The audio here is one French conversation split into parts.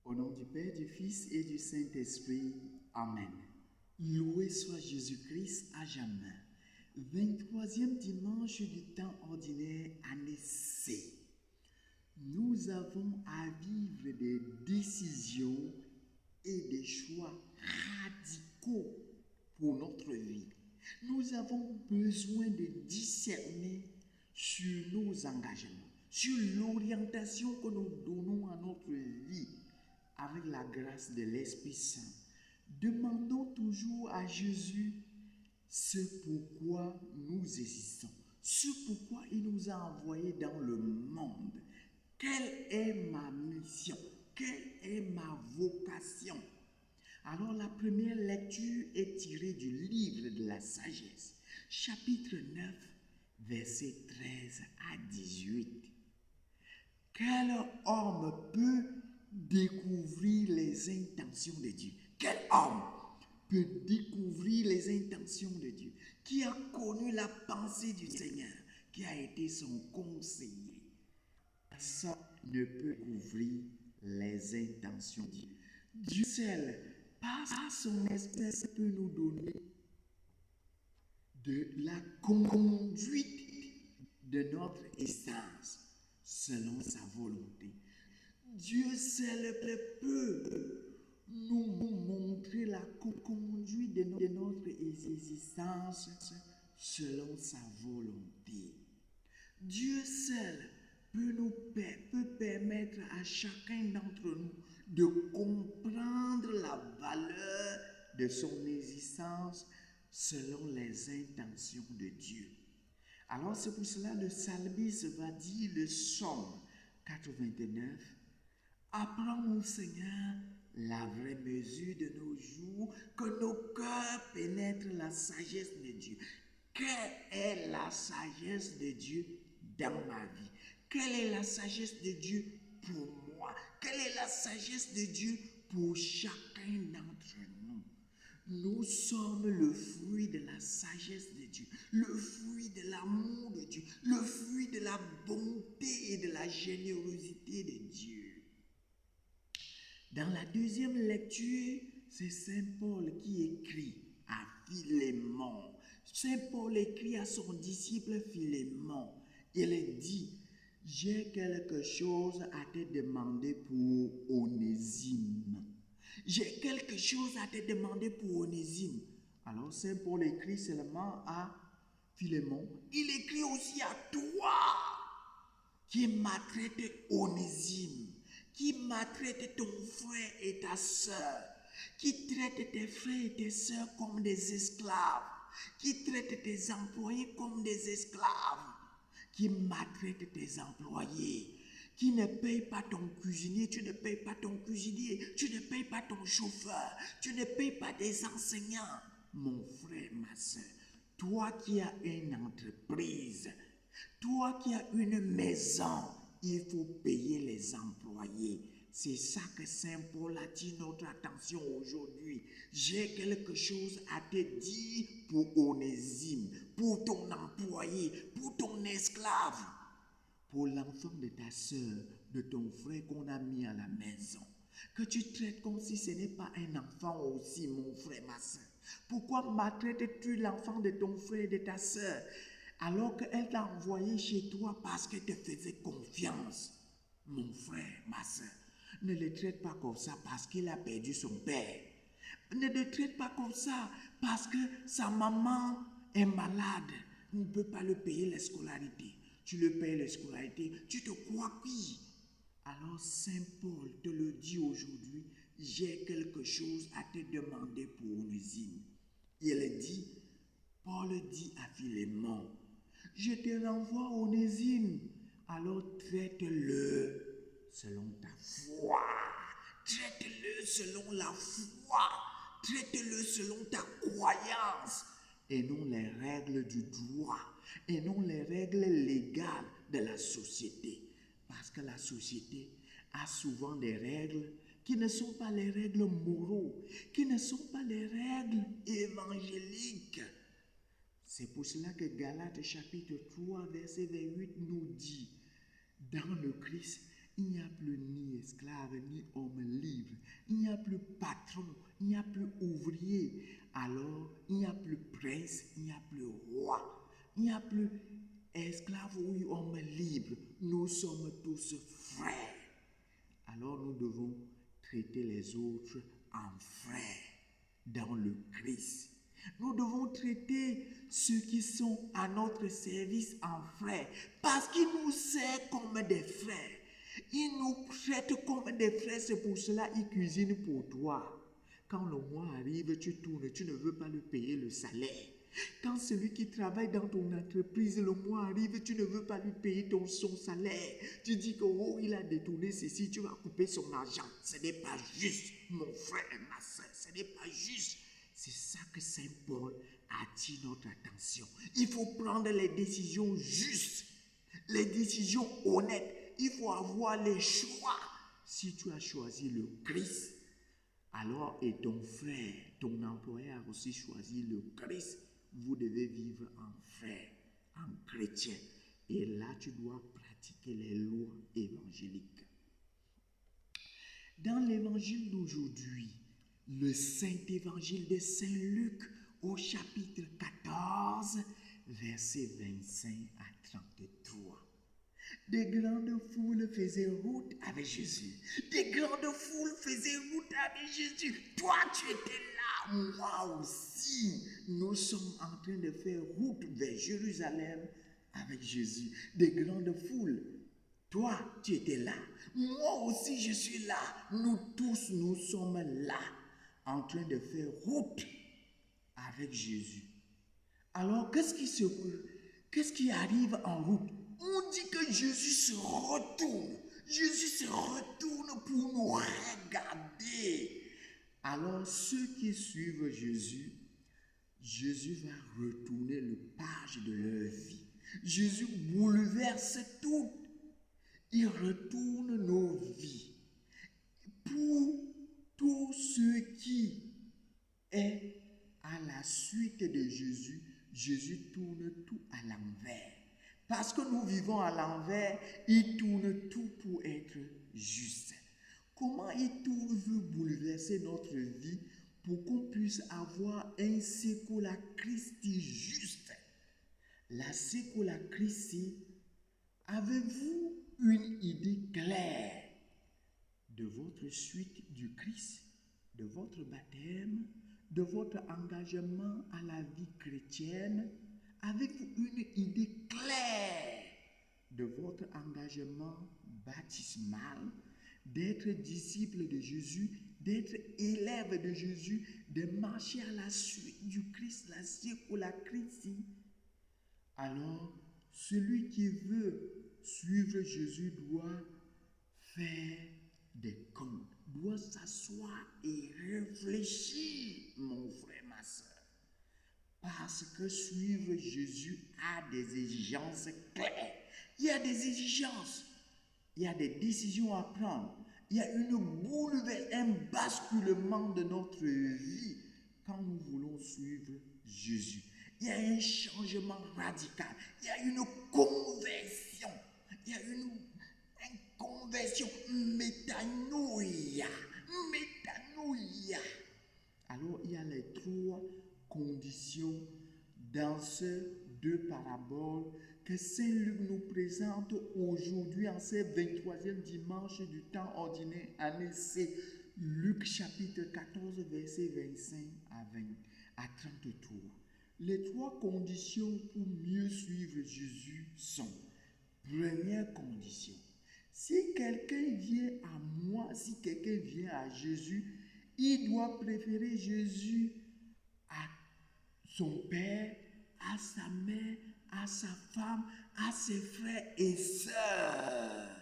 Au nom du Père, du Fils et du Saint-Esprit. Amen. Loué soit Jésus-Christ à jamais. 23e dimanche du temps ordinaire, année C. Nous avons à vivre des décisions et des choix radicaux pour notre vie. Nous avons besoin de discerner sur nos engagements, sur l'orientation que nous donnons à notre vie avec la grâce de l'Esprit Saint. Demandons toujours à Jésus ce pourquoi nous existons, ce pourquoi il nous a envoyés dans le monde. Quelle est ma mission? Quelle est ma vocation? Alors la première lecture est tirée du livre de la sagesse, chapitre 9, versets 13 à 18. Quel homme peut découvrir les intentions de Dieu? Quel homme peut découvrir les intentions de Dieu? Qui a connu la pensée du Seigneur, qui a été son conseiller? Personne ne peut découvrir les intentions de Dieu. Dieu seul, par son esprit, peut nous donner de la conduite de notre essence selon sa volonté. Dieu seul peut nous montrer la conduite de notre existence selon sa volonté. Dieu seul peut permettre à chacun d'entre nous de comprendre la valeur de son existence selon les intentions de Dieu. Alors c'est pour cela que le psalmiste va dire le psaume 89, « Apprends-nous Seigneur la vraie mesure de nos jours, que nos cœurs pénètrent la sagesse de Dieu. » Quelle est la sagesse de Dieu dans ma vie? Quelle est la sagesse de Dieu pour moi? Quelle est la sagesse de Dieu pour chacun d'entre nous? Nous sommes le fruit de la sagesse de Dieu, le fruit de l'amour de Dieu, le fruit de la bonté et de la générosité de Dieu. Dans la deuxième lecture, c'est Saint Paul qui écrit à Philémon. Saint Paul écrit à son disciple Philémon. Il dit, « J'ai quelque chose à te demander pour Onésime. » J'ai quelque chose à te demander pour Onésime. Alors Saint Paul écrit seulement à Philémon. Il écrit aussi à toi qui maltraite Onésime, qui maltraite ton frère et ta sœur, qui traite tes frères et tes sœurs comme des esclaves, qui traite tes employés comme des esclaves, qui maltraite tes employés, qui ne paye pas ton cuisinier, tu ne payes pas ton cuisinier, tu ne payes pas ton chauffeur, tu ne payes pas des enseignants. Mon frère, ma soeur, toi qui as une entreprise, toi qui as une maison, il faut payer les employés. C'est ça que Saint Paul a dit notre attention aujourd'hui. J'ai quelque chose à te dire pour Onésime, pour ton employé, pour ton esclave, pour l'enfant de ta soeur, de ton frère qu'on a mis à la maison, que tu traites comme si ce n'est pas un enfant aussi, mon frère, ma soeur. Pourquoi maltraites-tu l'enfant de ton frère et de ta soeur alors qu'elle t'a envoyé chez toi parce qu'elle te faisait confiance? Mon frère, ma soeur, ne le traite pas comme ça parce qu'il a perdu son père. Ne le traite pas comme ça parce que sa maman est malade, ne peut pas le payer la scolarité. Tu le payes la scolarité, tu te crois qui? Alors Saint Paul te le dit aujourd'hui, j'ai quelque chose à te demander pour Onésime. Il dit, Paul dit à Philémon, je te renvoie Onésime, alors traite-le selon ta foi, traite-le selon la foi, traite-le selon ta croyance, et non les règles du droit, et non les règles légales de la société. Parce que la société a souvent des règles qui ne sont pas les règles moraux, qui ne sont pas les règles évangéliques. C'est pour cela que Galates chapitre 3, verset 28 nous dit, dans le Christ, il n'y a plus ni esclave ni homme libre, il n'y a plus patron, il n'y a plus ouvrier. Alors, il n'y a plus prince, il n'y a plus roi, il n'y a plus esclave ou homme libre. Nous sommes tous frères. Alors, nous devons traiter les autres en frères dans le Christ. Nous devons traiter ceux qui sont à notre service en frères parce qu'ils nous servent comme des frères. Ils nous traitent comme des frères, c'est pour cela qu'ils cuisinent pour toi. Quand le mois arrive, tu tournes, tu ne veux pas lui payer le salaire. Quand celui qui travaille dans ton entreprise, le mois arrive, tu ne veux pas lui payer son salaire. Tu dis que oh, il a détourné ceci, tu vas couper son argent. Ce n'est pas juste, mon frère et ma soeur, ce n'est pas juste. C'est ça que Saint Paul attire notre attention. Il faut prendre les décisions justes, les décisions honnêtes. Il faut avoir les choix. Si tu as choisi le Christ, alors et ton frère, ton employeur a aussi choisi le Christ, vous devez vivre en frère, en chrétien. Et là, tu dois pratiquer les lois évangéliques. Dans l'évangile d'aujourd'hui, le Saint-Évangile de Saint-Luc au chapitre 14, versets 25 à 33. Des grandes foules faisaient route avec Jésus. Des grandes foules faisaient route avec Jésus. Toi, tu étais là, moi aussi. Nous sommes en train de faire route vers Jérusalem avec Jésus. Des grandes foules. Toi, tu étais là. Moi aussi, je suis là. Nous tous, nous sommes là, en train de faire route avec Jésus. Alors, qu'est-ce qui arrive en route? On dit que Jésus se retourne. Jésus se retourne pour nous regarder. Alors, ceux qui suivent Jésus, Jésus va retourner le page de leur vie. Jésus bouleverse tout. Il retourne nos vies. Pour tous ceux qui est à la suite de Jésus, Jésus tourne tout à l'envers. Parce que nous vivons à l'envers, il tourne tout pour être juste. Comment il veut bouleverser notre vie pour qu'on puisse avoir un Secula Christi juste? La Secula Christi, avez-vous une idée claire de votre suite du Christ, de votre baptême, de votre engagement à la vie chrétienne? Avez-vous une idée claire de votre engagement baptismal, d'être disciple de Jésus, d'être élève de Jésus, de marcher à la suite du Christ, la Secula Christi? Alors, celui qui veut suivre Jésus doit faire des comptes, doit s'asseoir et réfléchir, mon frère, ma soeur. Parce que suivre Jésus a des exigences claires. Il y a des exigences. Il y a des décisions à prendre. Il y a un basculement de notre vie quand nous voulons suivre Jésus. Il y a un changement radical. Il y a une conversion. Il y a une conversion. Métanoïa. Métanoïa. Alors, il y a les trois conditions dans ces deux paraboles que Saint Luc nous présente aujourd'hui en ce 23e dimanche du temps ordinaire année C. Luc chapitre 14 verset 25 à 33. Les trois conditions pour mieux suivre Jésus sont: première condition, si quelqu'un vient à moi, si quelqu'un vient à Jésus, il doit préférer Jésus à son père, à sa mère, à sa femme, à ses frères et sœurs.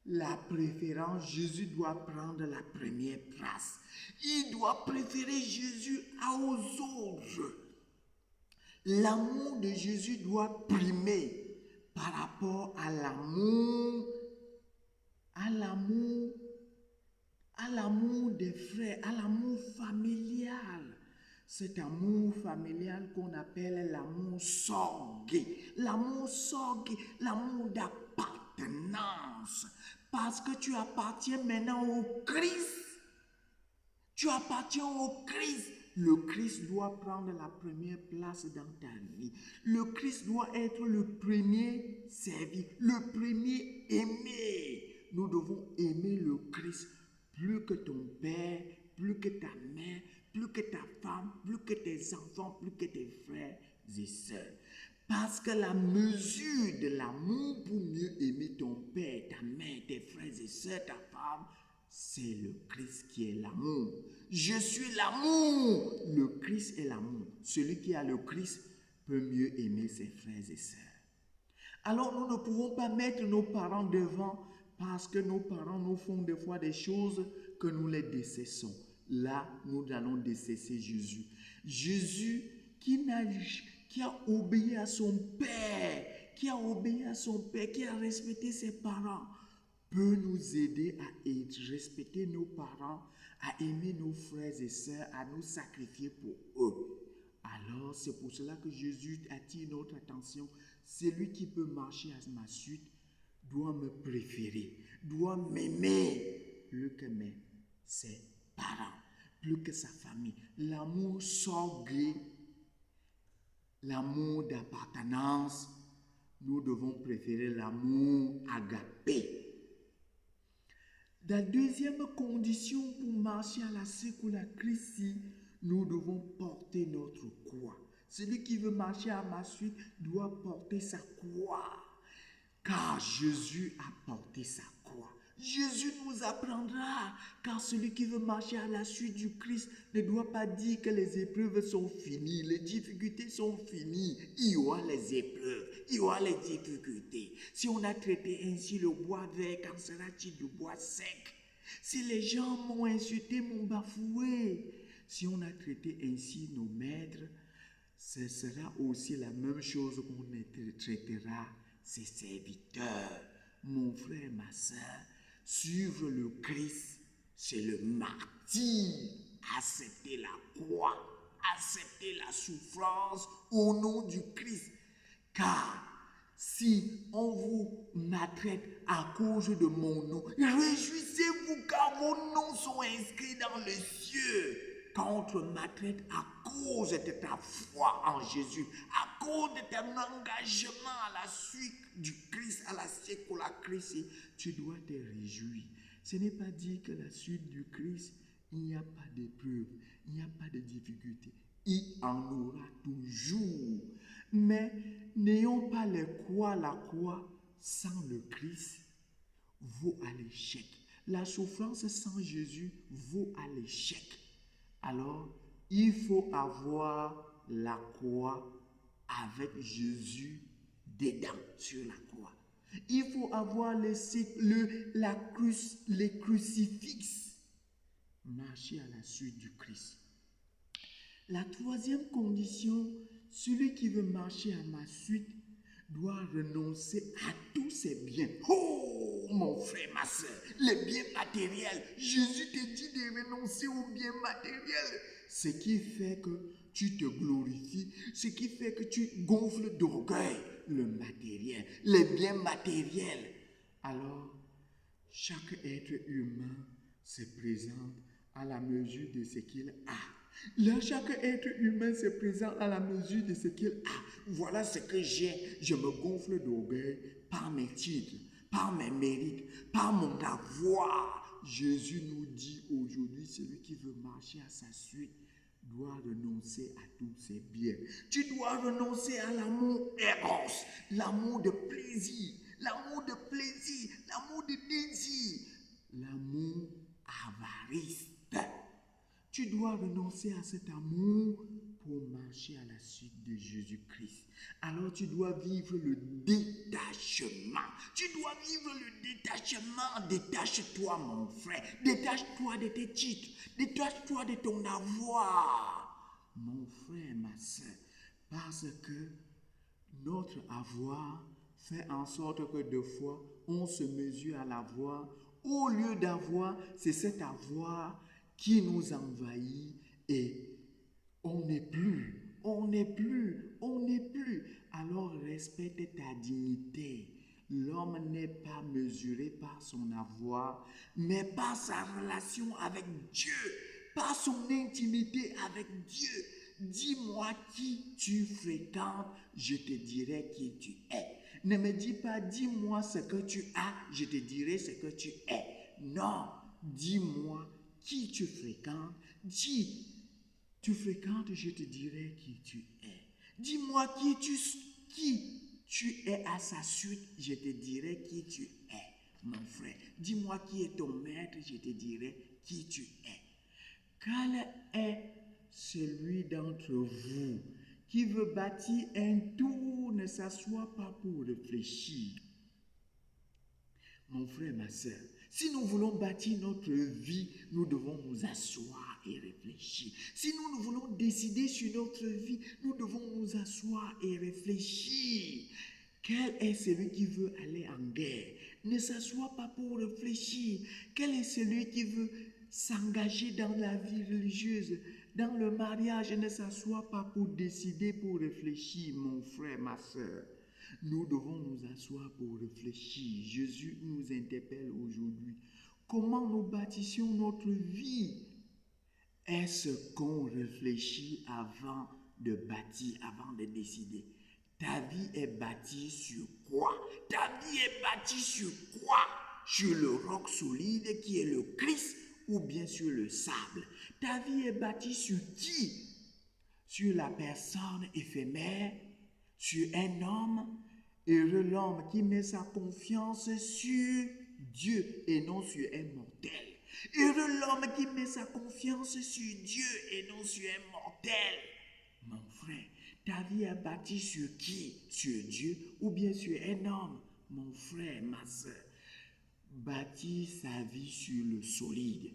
La préférence, Jésus doit prendre la première place. Il doit préférer Jésus aux autres. L'amour de Jésus doit primer par rapport à l'amour des frères, à l'amour familial. Cet amour familial qu'on appelle l'amour sorgué, l'amour d'appartenance. Parce que tu appartiens maintenant au Christ. Tu appartiens au Christ. Le Christ doit prendre la première place dans ta vie. Le Christ doit être le premier servi, le premier aimé. Nous devons aimer le Christ plus que ton père, plus que ta mère, plus que ta femme, plus que tes enfants, plus que tes frères et sœurs. Parce que la mesure de l'amour pour mieux aimer ton père, ta mère, tes frères et sœurs, ta femme, c'est le Christ qui est l'amour. Je suis l'amour. Le Christ est l'amour. Celui qui a le Christ peut mieux aimer ses frères et sœurs. Alors nous ne pouvons pas mettre nos parents devant parce que nos parents nous font des fois des choses que nous les décessons. Là, nous allons décesser Jésus. Jésus qui a obéi à son Père, qui a respecté ses parents, peut nous aider à respecter nos parents, à aimer nos frères et sœurs, à nous sacrifier pour eux. Alors, c'est pour cela que Jésus attire notre attention. Celui qui peut marcher à ma suite doit me préférer, doit m'aimer plus que ses parents, plus que sa famille. L'amour sorgué, l'amour d'appartenance, nous devons préférer l'amour agapé. La deuxième condition pour marcher à la suite de la Christ, nous devons porter notre croix. Celui qui veut marcher à ma suite doit porter sa croix. Car Jésus a porté sa croix. Jésus nous apprendra, car celui qui veut marcher à la suite du Christ ne doit pas dire que les épreuves sont finies, les difficultés sont finies. Il y aura les épreuves, il y aura les difficultés. Si on a traité ainsi le bois vert, quand sera-t-il du bois sec? Si les gens m'ont insulté, m'ont bafoué, si on a traité ainsi nos maîtres, ce sera aussi la même chose qu'on traitera ses serviteurs. Mon frère, ma soeur, suivre le Christ, c'est le martyr. Accepter la croix, accepter la souffrance au nom du Christ. Car si on vous maltraite à cause de mon nom, réjouissez-vous car vos noms sont inscrits dans les cieux. Quand on te maltraite à cause de ta foi en Jésus, à cause de ton engagement à la suite du Christ, à la suite pour la Christ, tu dois te réjouir. Ce n'est pas dire que la suite du Christ, il n'y a pas d'épreuve, il n'y a pas de difficulté. Il en aura toujours. Mais n'ayons pas la croix sans le Christ vaut à l'échec. La souffrance sans Jésus vaut à l'échec. Alors, il faut avoir la croix avec Jésus dedans, sur la croix. Il faut avoir les crucifixes. Marcher à la suite du Christ. La troisième condition, celui qui veut marcher à ma suite doit renoncer à tous ses biens. Oh, mon frère, ma soeur, les biens matériels. Jésus te dit de renoncer aux biens matériels. Ce qui fait que tu te glorifies, ce qui fait que tu gonfles d'orgueil, le matériel, les biens matériels. Alors, chaque être humain se présente à la mesure de ce qu'il a. Là, chaque être humain se présente à la mesure de ce qu'il a. Voilà ce que j'ai. Je me gonfle d'orgueil par mes titres, par mes mérites, par mon avoir. Jésus nous dit aujourd'hui, celui qui veut marcher à sa suite doit renoncer à tous ses biens. Tu dois renoncer à l'amour éros, l'amour de plaisir, l'amour de désir, l'amour avariste. Tu dois renoncer à cet amour pour marcher à la suite de Jésus-Christ. Alors tu dois vivre le détachement. Tu dois vivre le détachement. Détache-toi, mon frère. Détache-toi de tes titres. Détache-toi de ton avoir. Mon frère, ma soeur. Parce que notre avoir fait en sorte que deux fois, on se mesure à l'avoir. Au lieu d'avoir, c'est cet avoir qui nous envahit et on n'est plus. Alors respecte ta dignité. L'homme n'est pas mesuré par son avoir, mais par sa relation avec Dieu. par son intimité avec Dieu. Dis-moi qui tu fréquentes, je te dirai qui tu es. Ne me dis pas, dis-moi ce que tu as, je te dirai ce que tu es. Non, dis-moi qui tu fréquentes. Dis, tu fréquentes, je te dirai qui tu es. Dis-moi qui tu es à sa suite, je te dirai qui tu es, mon frère. Dis-moi qui est ton maître, je te dirai qui tu es. Quel est celui d'entre vous qui veut bâtir un tour, ne s'assoit pas pour réfléchir? Mon frère, ma soeur, si nous voulons bâtir notre vie, nous devons nous asseoir et réfléchir. Si nous voulons décider sur notre vie, nous devons nous asseoir et réfléchir. Quel est celui qui veut aller en guerre? Ne s'assoit pas pour réfléchir. Quel est celui qui veut s'engager dans la vie religieuse, dans le mariage? Ne s'assoit pas pour décider, pour réfléchir, mon frère, ma soeur. Nous devons nous asseoir pour réfléchir. Jésus nous interpelle aujourd'hui. Comment nous bâtissions notre vie? Est-ce qu'on réfléchit avant de bâtir, avant de décider? Ta vie est bâtie sur quoi? Ta vie est bâtie sur quoi? Sur le roc solide qui est le Christ ou bien sur le sable? Ta vie est bâtie sur qui? Sur la personne éphémère? Sur un homme? Heureux l'homme qui met sa confiance sur Dieu et non sur un mortel. Heureux l'homme qui met sa confiance sur Dieu et non sur un mortel. Mon frère, ta vie est bâtie sur qui? Sur Dieu ou bien sur un homme? Mon frère, ma soeur, bâtis sa vie sur le solide.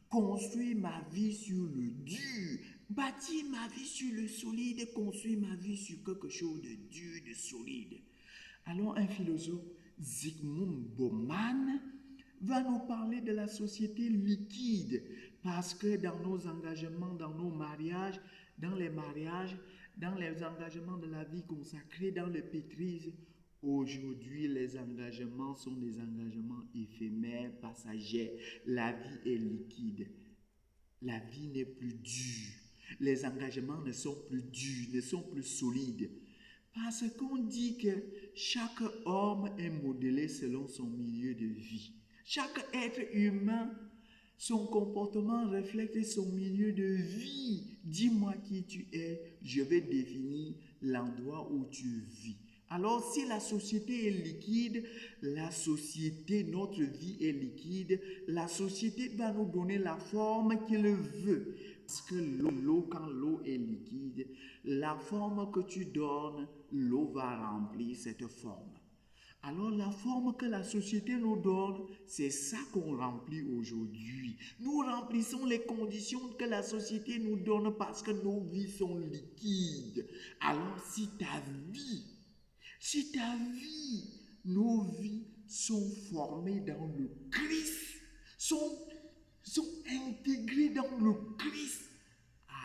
Construis ma vie sur le dur. Bâtis ma vie sur le solide. Construis ma vie sur quelque chose de dur, de solide. Alors un philosophe, Zygmunt Bauman, va nous parler de la société liquide parce que dans nos engagements, dans nos mariages, dans les engagements de la vie consacrée, dans le pétrisme, aujourd'hui les engagements sont des engagements éphémères, passagers. La vie est liquide. La vie n'est plus dure. Les engagements ne sont plus durs, ne sont plus solides. Parce qu'on dit que chaque homme est modelé selon son milieu de vie. Chaque être humain, son comportement reflète son milieu de vie. Dis-moi qui tu es, je vais définir l'endroit où tu vis. Alors si la société est liquide, notre vie est liquide, la société va nous donner la forme qu'elle veut. Parce que quand l'eau est liquide, la forme que tu donnes, l'eau va remplir cette forme. Alors la forme que la société nous donne, c'est ça qu'on remplit aujourd'hui. Nous remplissons les conditions que la société nous donne parce que nos vies sont liquides. Alors si ta vie, nos vies sont formées dans le Christ, sont intégrées dans le Christ,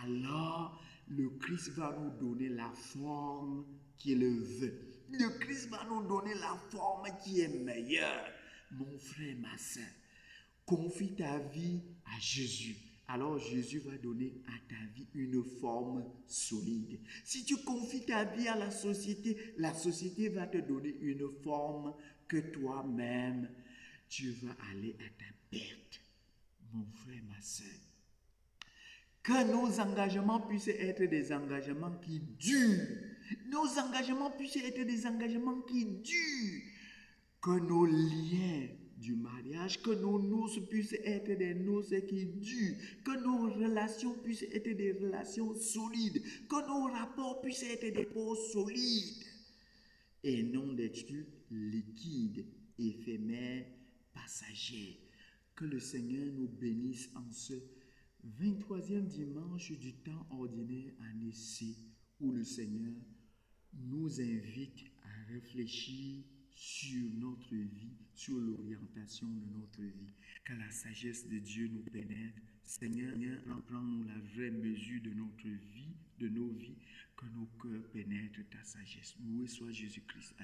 alors le Christ va nous donner la forme qu'il veut. Le Christ va nous donner la forme qui est meilleure. Mon frère, ma soeur, confie ta vie à Jésus. Alors Jésus va donner à ta vie une forme solide. Si tu confies ta vie à la société va te donner une forme que toi-même, tu vas aller à ta perte. Mon frère, ma soeur, que nos engagements puissent être des engagements qui durent. Nos engagements puissent être des engagements qui durent. Que nos liens du mariage, que nos noces puissent être des noces qui durent. Que nos relations puissent être des relations solides. Que nos rapports puissent être des rapports solides. Et non des trucs liquides, éphémères, passagers. Que le Seigneur nous bénisse en ce 23e dimanche du temps ordinaire année C, où le Seigneur nous invite à réfléchir sur notre vie, sur l'orientation de notre vie. Que la sagesse de Dieu nous pénètre. Seigneur, prends-nous la vraie mesure de notre vie, de nos vies, que nos cœurs pénètrent ta sagesse. Loué soit Jésus-Christ.